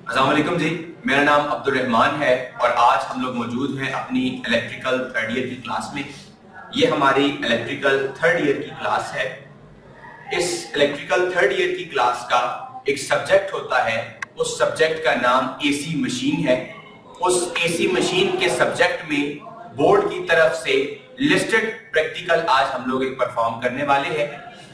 अस्सलाम वालेकुम जी, मेरा नाम अब्दुल रहमान है और आज हम लोग मौजूद हैं अपनी इलेक्ट्रिकल थर्ड ईयर की क्लास में। ये हमारी इलेक्ट्रिकल थर्ड ईयर की क्लास है। इस इलेक्ट्रिकल थर्ड ईयर की क्लास का एक सब्जेक्ट होता है, उस सब्जेक्ट का नाम एसी मशीन है। उस एसी मशीन के सब्जेक्ट में बोर्ड की तरफ से लिस्टेड प्रैक्टिकल आज हम लोग एक परफॉर्म करने वाले हैं।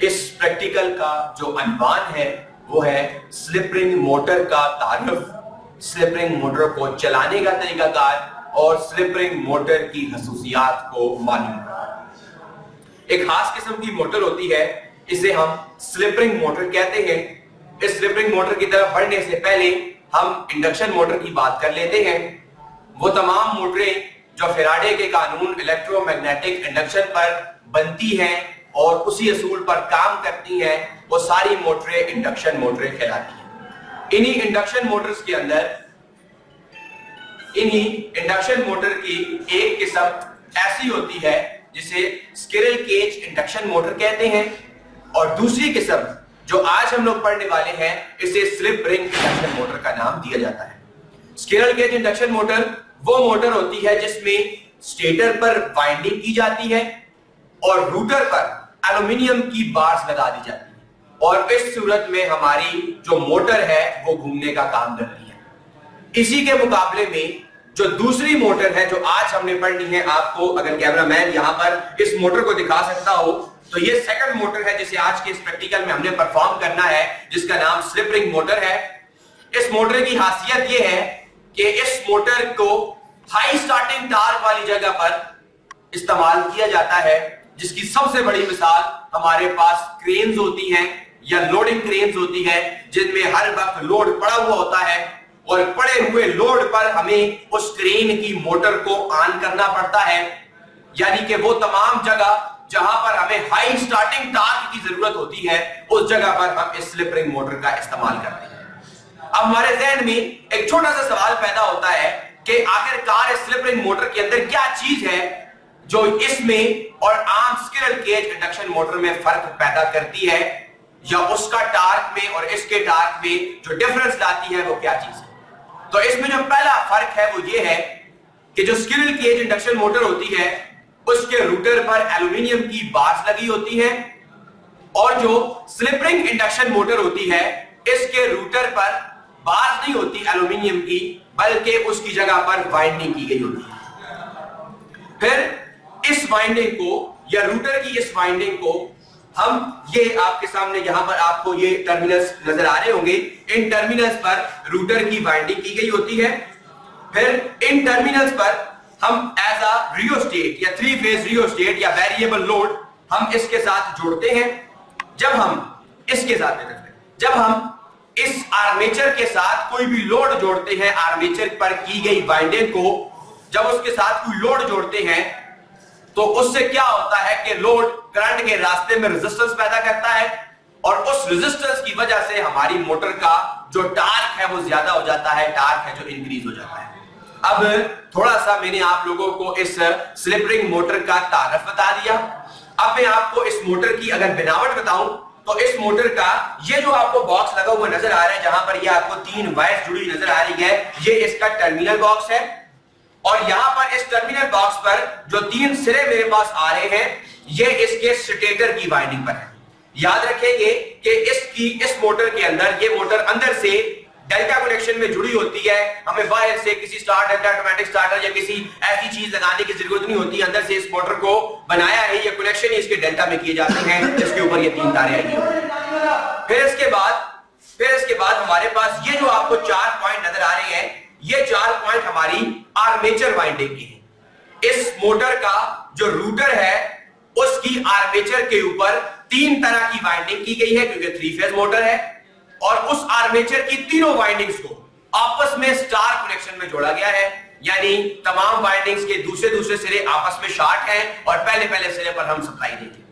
इस प्रैक्टिकल का जो अनवान है वो है स्लिप रिंग मोटर का तारुफ, स्लिप रिंग मोटर को चलाने का तरीकाकार और स्लिप रिंग मोटर की खसूसियात को मालूम। एक खास किस्म की मोटर होती है, इसे हम स्लिप रिंग मोटर कहते हैं। इस स्लिप रिंग मोटर की तरफ बढ़ने से पहले हम इंडक्शन मोटर की बात कर लेते हैं। वो तमाम मोटरें जो फैराडे के कानून इलेक्ट्रोमैग्नेटिक इंडक्शन पर बनती हैं और उसी असूल पर काम करती हैं, वो सारी मोटरें इंडक्शन मोटरें कहलाती हैं। इन्हीं इंडक्शन मोटर्स के अंदर इन्हीं इंडक्शन मोटर की एक किस्म ऐसी होती है जिसे स्क्विरल केज इंडक्शन मोटर कहते हैं और दूसरी किस्म जो आज हम लोग पढ़ने वाले हैं इसे स्लिप रिंग इंडक्शन मोटर का नाम दिया जाता है। स्क्विरल केज इंडक्शन मोटर वो मोटर होती है जिसमें स्टेटर पर वाइंडिंग की जाती है और रूटर पर एल्यूमिनियम की बार्स लगा दी जाती है और इस सूरत में हमारी जो मोटर है वो घूमने का काम करती है। इसी के मुकाबले में जो दूसरी मोटर है जो आज हमने पढ़नी है, आपको अगर कैमरामैन यहां पर इस मोटर को दिखा सकता हो तो ये सेकंड मोटर है जिसे आज के इस प्रैक्टिकल में हमने परफॉर्म करना है, जिसका नाम स्लिप रिंग मोटर है। इस मोटर की खासियत ये है कि इस मोटर को हाई स्टार्टिंग टार्क वाली जगह पर इस्तेमाल किया जाता है, जिसकी सबसे बड़ी मिसाल हमारे पास क्रेन्स होती हैं या लोडिंग क्रेन्स होती है जिनमें हर वक्त लोड पड़ा हुआ होता है और पड़े हुए लोड पर हमें उस क्रेन की मोटर को ऑन करना पड़ता है। यानी कि वो तमाम जगह जहां पर हमें हाई स्टार्टिंग टार्क की जरूरत होती है उस जगह पर हम इस स्लिप रिंग मोटर का इस्तेमाल करते हैं। अब हमारे जहन में एक छोटा सा सवाल पैदा होता है कि आखिरकार इस स्लिप रिंग मोटर के अंदर क्या चीज है जो इसमें और आम स्क्विरल केज इंडक्शन मोटर में फर्क पैदा करती है, या उसका टार्क में और इसके टार्क में जो डिफरेंस लाती है वो क्या चीज है। तो इसमें जो पहला फर्क है वो ये है कि जो स्क्विरल केज इंडक्शन मोटर होती है उसके रूटर पर एल्यूमिनियम की बार्स लगी होती है और जो स्लिप रिंग इंडक्शन मोटर होती है इसके रूटर पर बार्स नहीं होती एल्यूमिनियम की, बल्कि उसकी जगह पर वाइंडिंग की गई होती है। फिर इस वाइंडिंग को या रूटर की इस वाइंडिंग को हम ये आपके सामने यहां पर आपको ये टर्मिनल्स नजर आ रहे होंगे, इन टर्मिनल्स पर रूटर की वाइंडिंग की गई होती है। फिर इन टर्मिनल्स पर हम एज अ रियोस्टेट या थ्री फेज रियोस्टेट या वेरिएबल लोड हम इसके साथ जोड़ते हैं। जब हम इस आर्मेचर के साथ कोई भी लोड जोड़ते हैं, आर्मेचर पर की गई वाइंडिंग को जब उसके साथ कोई लोड जोड़ते हैं तो उससे क्या होता है कि लोड करंट के रास्ते में रेजिस्टेंस पैदा करता है और उस रेजिस्टेंस की वजह से हमारी मोटर का जो टार्क है वो ज्यादा हो जाता है, टार्क है जो इंक्रीज हो जाता है। अब थोड़ा सा मैंने आप लोगों को इस स्लिप रिंग मोटर का तारफ बता दिया। अब मैं आपको इस मोटर की अगर बनावट बताऊं तो इस मोटर का ये जो आपको बॉक्स लगा हुआ नजर आ रहा है, जहां पर ये आपको 3 वायर्स जुड़ी नजर आ रही है, ये इसका टर्मिनल बॉक्स है और यहां पर इस टर्मिनल बॉक्स पर जो 3 सिरे मेरे पास आ रहे हैं ये इसके स्टेटर की वाइंडिंग पर है। याद रखेंगे कि इस मोटर के अंदर ये मोटर अंदर से डेल्टा कनेक्शन में जुड़ी होती है, हमें बाहर से किसी स्टार डेल्टा ऑटोमेटिक स्टार्टर या किसी ऐसी चीज लगाने की जरूरत नहीं होती। अंदर से इस मोटर को बनाया है, ये कनेक्शन ही इसके डेल्टा में किए जाते हैं, इसके ऊपर ये 3 तारें आई हैं। फिर इसके बाद हमारे पास ये जो आपको 4 पॉइंट नजर आ रहे हैं, ये 4 पॉइंट हमारी आर्मेचर वाइंडिंग की है। इस मोटर का जो रूटर है उसकी आर्मेचर के ऊपर 3 तरह की वाइंडिंग की गई है क्योंकि 3 फेज मोटर है और उस आर्मेचर की तीनों वाइंडिंग्स को आपस में स्टार कनेक्शन में जोड़ा गया है। यानी तमाम वाइंडिंग्स के दूसरे सिरे आपस में शॉर्ट हैं और पहले सिरे पर हम सप्लाई देते हैं।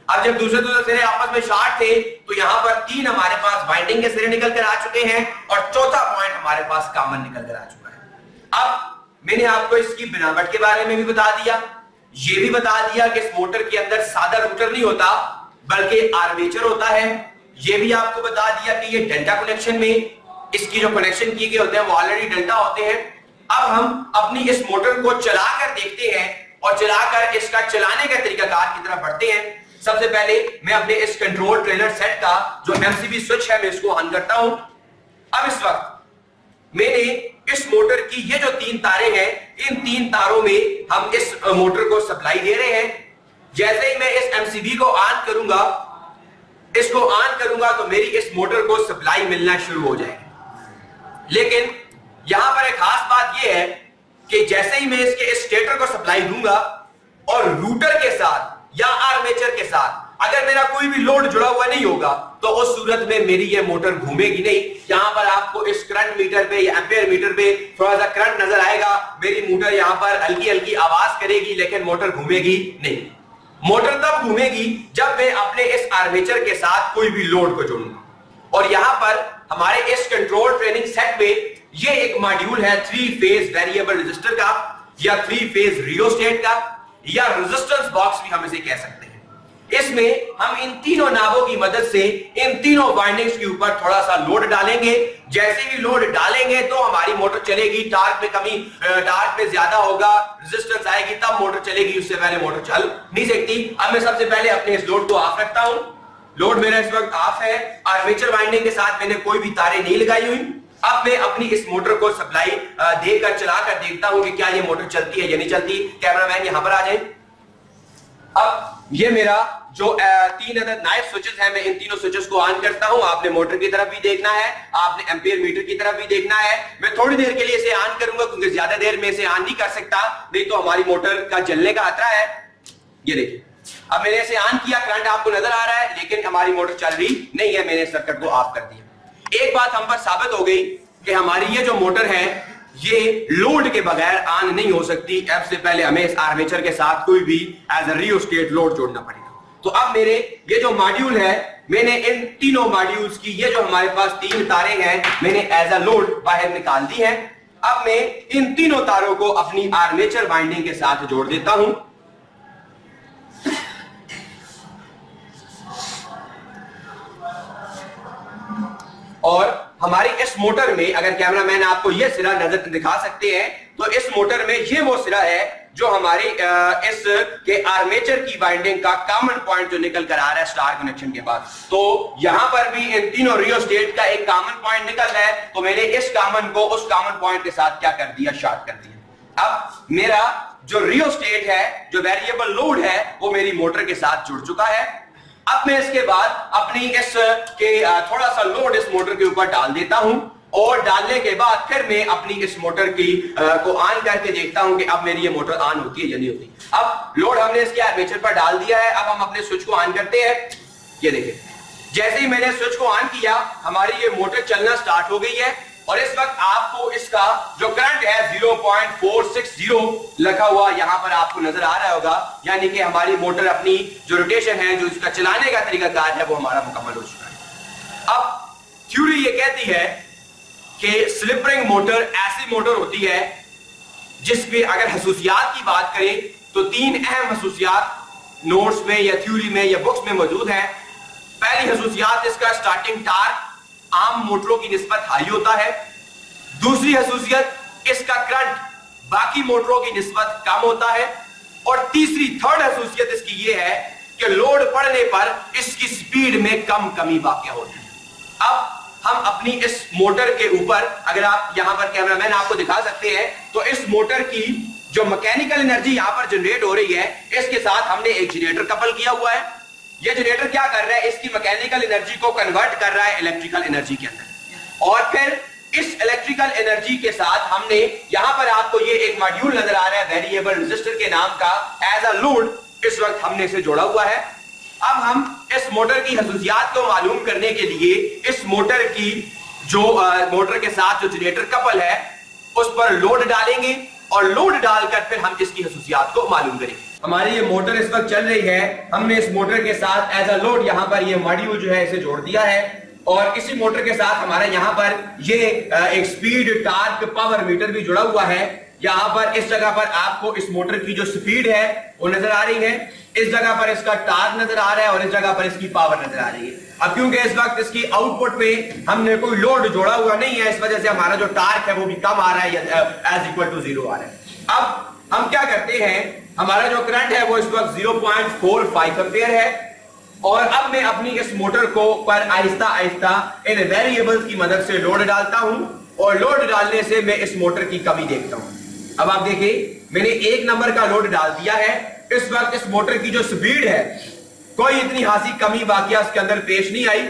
अब जब दूसरे सिरे आपस में शॉर्ट थे तो यहां पर 3 हमारे पास वाइंडिंग के सिरे निकल कर आ चुके हैं और चौथा पॉइंट हमारे पास कॉमन निकल कर आ चुका है। अब मैंने आपको इसकी बनावट के बारे में भी बता दिया, ये भी बता दिया कि इस मोटर के अंदर सादा रूटर नहीं होता बल्कि आर्मेचर होता है। ये भी आपको बता दिया कि ये डेल्टा कनेक्शन में इसकी जो कनेक्शन किए गए होते हैं वो ऑलरेडी डेल्टा होते हैं। अब हम अपनी इस मोटर को चलाकर देखते हैं और चलाकर इसका चलाने का तरीकाकार की तरफ बढ़ते हैं। सबसे पहले मैं अपने इस कंट्रोल ट्रेनर सेट का जो एमसीबी स्विच है मैं इसको ऑन करता हूं। अब इस वक्त मैंने इस मोटर की ये जो 3 तारे हैं, इन 3 तारों में हम इस मोटर को सप्लाई दे रहे हैं। जैसे ही मैं इस एमसीबी को ऑन करूंगा, इसको ऑन करूंगा तो मेरी इस मोटर को सप्लाई मिलना शुरू हो जाएगी। लेकिन यहां पर एक खास बात यह है कि जैसे ही मैं इसके स्टेटर को सप्लाई दूंगा और रूटर के साथ या आर्मेचर के साथ अगर मेरा कोई भी लोड जुड़ा हुआ नहीं होगा तो उस सूरत में मेरी ये मोटर घूमेगी नहीं। यहां पर आपको इस करंट मीटर पे या एम्पेयर मीटर पे थोड़ा सा करंट नजर आएगा। मेरी मोटर यहां पर हल्की हल्की आवाज करेगी लेकिन मोटर घूमेगी नहीं। मोटर तब घूमेगी जब मैं अपने इस आर्मेचर के साथ कोई भी लोड को जोड़ूंगा। और यहां पर हमारे इस कंट्रोल ट्रेनिंग सेट में ये एक मॉड्यूल है 3 फेज वेरिएबल रजिस्टर का या 3 फेज रियोस्टेट का या रेजिस्टेंस बॉक्स भी हम इसे कह सकते हैं। इसमें हम इन तीनों नाभों की मदद से इन तीनों वाइंडिंग्स के ऊपर थोड़ा सा लोड डालेंगे। जैसे ही लोड डालेंगे तो हमारी मोटर चलेगी। टार्क में कमी, टार्क में ज्यादा होगा, रेजिस्टेंस आएगी तब मोटर चलेगी, उससे पहले मोटर चल नहीं सकती। अब मैं सबसे पहले अपने इस लोड को ऑफ रखता हूं। लोड मेरा इस वक्त ऑफ है। आर्मेचर वाइंडिंग के साथ मैंने कोई भी तारें नहीं लगाई हुई। अब मैं अपनी इस मोटर को सप्लाई देकर चलाकर देखता हूं कि क्या ये मोटर चलती है या नहीं चलती। कैमरामैन यहां पर आ जाए। अब ये मेरा जो 3 अदर नाइफ स्विचेस हैं, मैं इन तीनों स्विचेस को ऑन करता हूं। आपने मोटर की तरफ भी देखना है, आपने एम्पियर मीटर की तरफ भी देखना है। मैं थोड़ी देर के लिए इसे ऑन करूंगा क्योंकि ज्यादा देर में इसे ऑन नहीं कर सकता, नहीं तो हमारी मोटर का जलने का खतरा है। ये देखिए, अब मैंने इसे ऑन किया, करंट आपको नजर आ रहा है लेकिन हमारी मोटर चल रही नहीं है। मैंने सर्किट को ऑफ कर दिया। एक बात हम पर साबित हो गई कि हमारी ये जो मोटर है ये लोड के बगैर ऑन नहीं हो सकती। अब से पहले हमें इस आर्मेचर के साथ कोई भी एज अ रियोस्टेट लोड जोड़ना पड़ेगा। तो अब मेरे ये जो मॉड्यूल है, मैंने इन तीनों मॉड्यूल्स की ये जो हमारे पास 3 तारें हैं, मैंने एज अ लोड बाहर निकाल दी है। अब मैं इन तीनों तारों को अपनी आर्मेचर वाइंडिंग के साथ जोड़ देता हूं। और हमारी इस मोटर में, अगर कैमरामैन आपको यह सिरा नजर दिखा सकते हैं, तो इस मोटर में ये वो सिरा है जो हमारी इस के आर्मेचर की वाइंडिंग का कॉमन पॉइंट जो निकल कर आ रहा है स्टार कनेक्शन के बाद। तो यहां पर भी इन तीनों रियोस्टेट का एक कॉमन पॉइंट निकल रहा है। तो मैंने इस कॉमन को उस कॉमन पॉइंट के साथ क्या कर दिया, शॉर्ट कर दिया। अब मेरा जो रियोस्टेट है, जो वेरिएबल लोड है, वो मेरी मोटर के साथ जुड़ चुका है। अब मैं इसके बाद अपनी इस के थोड़ा सा लोड इस मोटर के ऊपर डाल देता हूं और डालने के बाद फिर मैं अपनी इस मोटर की को ऑन करके देखता हूं कि अब मेरी ये मोटर ऑन होती है या नहीं होती। अब लोड हमने इसके आर्मेचर पर डाल दिया है। अब हम अपने स्विच को ऑन करते हैं। ये देखिए, जैसे ही मैंने स्विच को ऑन किया हमारी ये मोटर चलना स्टार्ट हो गई है। और इस वक्त आपको इसका जो करंट है 0.460 लिखा हुआ यहां पर आपको नजर आ रहा होगा, यानी कि हमारी मोटर अपनी जो रोटेशन है, जो इसका चलाने का तरीकाकार है, वो हमारा मुकम्मल हो चुका है। अब थ्योरी ये कहती है कि स्लिप रिंग मोटर ऐसी मोटर होती है जिसमें अगर खसूसियात की बात करें तो 3 अहम खसूसियात नोट्स में या थ्योरी में या बुक्स में मौजूद है। पहली खसूसियात, इसका स्टार्टिंग टार्क आम मोटरों की निस्बत हाई होता है। दूसरी खसूसियत, इसका करंट बाकी मोटरों की निस्बत कम होता है। और तीसरी थर्ड खसूसियत इसकी यह है कि लोड पड़ने पर इसकी स्पीड में कमी वाक़या होती है। अब हम अपनी इस मोटर के ऊपर, अगर आप यहां पर कैमरामैन आपको दिखा सकते हैं, तो इस मोटर की जो मैकेनिकल एनर्जी यहां पर जनरेट हो रही है, इसके साथ हमने एक जनरेटर कपल किया हुआ है। ये जनरेटर क्या कर रहा है, इसकी मैकेनिकल एनर्जी को कन्वर्ट कर रहा है इलेक्ट्रिकल एनर्जी के अंदर। और फिर इस इलेक्ट्रिकल एनर्जी के साथ हमने यहां पर आपको ये एक मॉड्यूल नजर आ रहा है वेरिएबल रेजिस्टर के नाम का, एज अ लोड इस वक्त हमने इसे जोड़ा हुआ है। अब हम इस मोटर की खसूसियात को मालूम करने के लिए इस मोटर की जो मोटर के साथ जो जनरेटर कपल है उस पर लोड डालेंगे और लोड डालकर फिर हम इसकी खसूसियात को मालूम करेंगे। हमारी ये मोटर इस वक्त चल रही है। हमने इस मोटर के साथ एज अ लोड यहां पर ये मॉड्यूल जो है इसे जोड़ दिया है और इसी मोटर के साथ हमारा यहां पर ये एक स्पीड, टार्क, पावर मीटर भी जुड़ा हुआ है। यहां पर इस जगह पर आपको इस मोटर की जो स्पीड है वो नजर आ रही है, इस जगह पर इसका टार्क नजर आ रहा है और इस जगह पर इसकी पावर नजर आ रही है। अब क्योंकि इस वक्त इसकी आउटपुट में हमने कोई लोड जोड़ा हुआ नहीं है, इस वजह से हमारा जो टार्क है वो भी कम आ रहा है, एज इक्वल टू 0 आ रहा है। अब हम क्या करते हैं, हमारा जो करंट है वो इस वक्त 0.45 एम्पियर है, और अब मैं अपनी इस मोटर को पर आहिस्ता आहिस्ता इन वेरिएबल्स की मदद से लोड डालता हूं, और लोड डालने से मैं इस मोटर की कमी देखता हूं। अब आप देखिए, मैंने 1 नंबर का लोड डाल दिया है। इस वक्त इस मोटर की जो स्पीड है, कोई इतनी खासी कमी वाकया इसके अंदर पेश नहीं आई।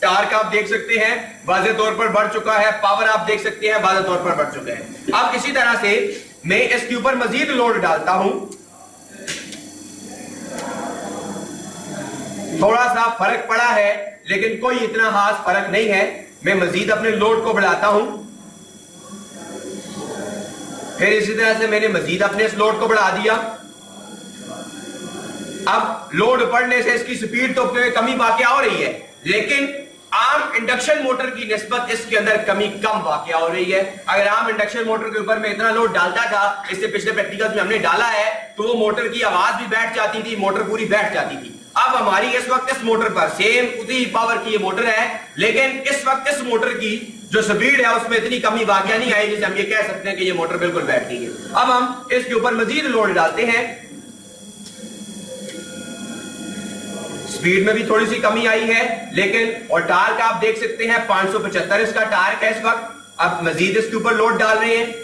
टार्क आप देख सकते हैं वाज़ेह तौर पर बढ़ चुका है, पावर आप देख सकते हैं वाज़ेह तौर पर बढ़ चुका है। अब इसी तरह से मैं इसके ऊपर मजीद लोड डालता हूं, थोड़ा सा फर्क पड़ा है लेकिन कोई इतना खास फर्क नहीं है। मैं मजीद अपने लोड को बढ़ाता हूं, फिर इसी तरह से मैंने मजीद अपने इस लोड को बढ़ा दिया। अब लोड बढ़ने से इसकी स्पीड तो कमी वाकया हो रही है, लेकिन आम इंडक्शन मोटर की निस्बत इसके अंदर कमी कम वाकया हो रही है। अगर आम इंडक्शन मोटर के ऊपर मैं इतना लोड डालता था, इससे पिछले प्रैक्टिकल्स में हमने डाला है, तो वो मोटर की आवाज भी बैठ जाती थी, मोटर पूरी बैठ जाती थी। अब हमारी इस वक्त इस मोटर पर सेम उतनी पावर की ये मोटर है, लेकिन इस वक्त इस मोटर की जो स्पीड है उसमें इतनी कमी वाकया नहीं आई जिसे हम ये कह सकते हैं कि ये मोटर बिल्कुल बैठ गई है। अब हम इसके ऊपर मजीद लोड डालते हैं, स्पीड में भी थोड़ी सी कमी आई है, लेकिन और टार्क आप देख सकते हैं 575 इसका टार्क है इस वक्त। अब मजीद इसके ऊपर लोड डाल रहे हैं,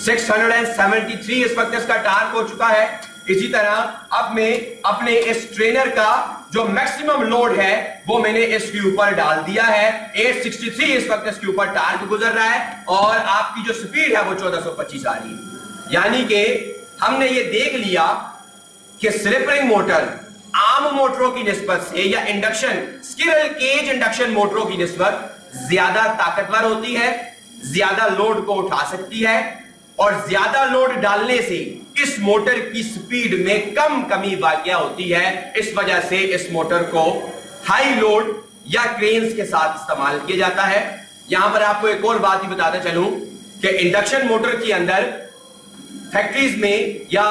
673 इस वक्त इसका टार्क हो चुका है। इसी तरह अब मैं अपने इस ट्रेनर का जो मैक्सिमम लोड है वो मैंने इसके ऊपर डाल दिया है। 863 इस वक्त इसके ऊपर टार्क गुजर रहा है, और आपकी जो स्पीड है वो 1425 आ रही है। यानी कि हमने ये देख लिया कि स्लिप रिंग मोटर आम मोटरों की निस्बत से या इंडक्शन स्क्विरल केज इंडक्शन मोटरों की निस्बत ज्यादा ताकतवर होती है, ज्यादा लोड को उठा सकती है, और ज्यादा लोड डालने से इस मोटर की स्पीड में कम कमी वाकया होती है। इस वजह से इस मोटर को हाई लोड या क्रेन्स के साथ इस्तेमाल किया जाता है। यहां पर आपको एक और बात ही बताता चलूं कि इंडक्शन मोटर के अंदर फैक्ट्रीज में या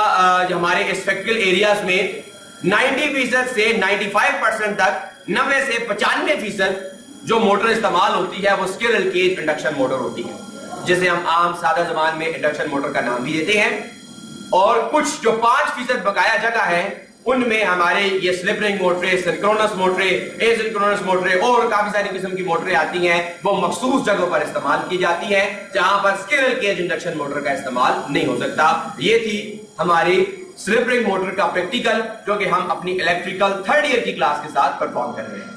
हमारे इस फैक्ट्रियल एरियाज में 90% से 95% तक, 90 से 95% जो मोटर इस्तेमाल होती है वो स्क्विरल केज इंडक्शन मोटर होती है, जिसे हम आम सादा जबान में इंडक्शन मोटर का नाम भी देते हैं। और कुछ जो 5% बकाया जगह है उनमें हमारे ये स्लिप रिंग मोटरें, सिंक्रोनस मोटरें, एसिंक्रोनस मोटरें और काफी सारी किस्म की मोटरें आती हैं, वो मखसूस जगहों पर इस्तेमाल की जाती हैं जहां पर स्क्विरल केज इंडक्शन मोटर का इस्तेमाल नहीं हो सकता। ये थी हमारी स्लिप रिंग मोटर का प्रैक्टिकल, जो कि हम अपनी इलेक्ट्रिकल 3rd ईयर की क्लास के साथ परफॉर्म कर रहे हैं।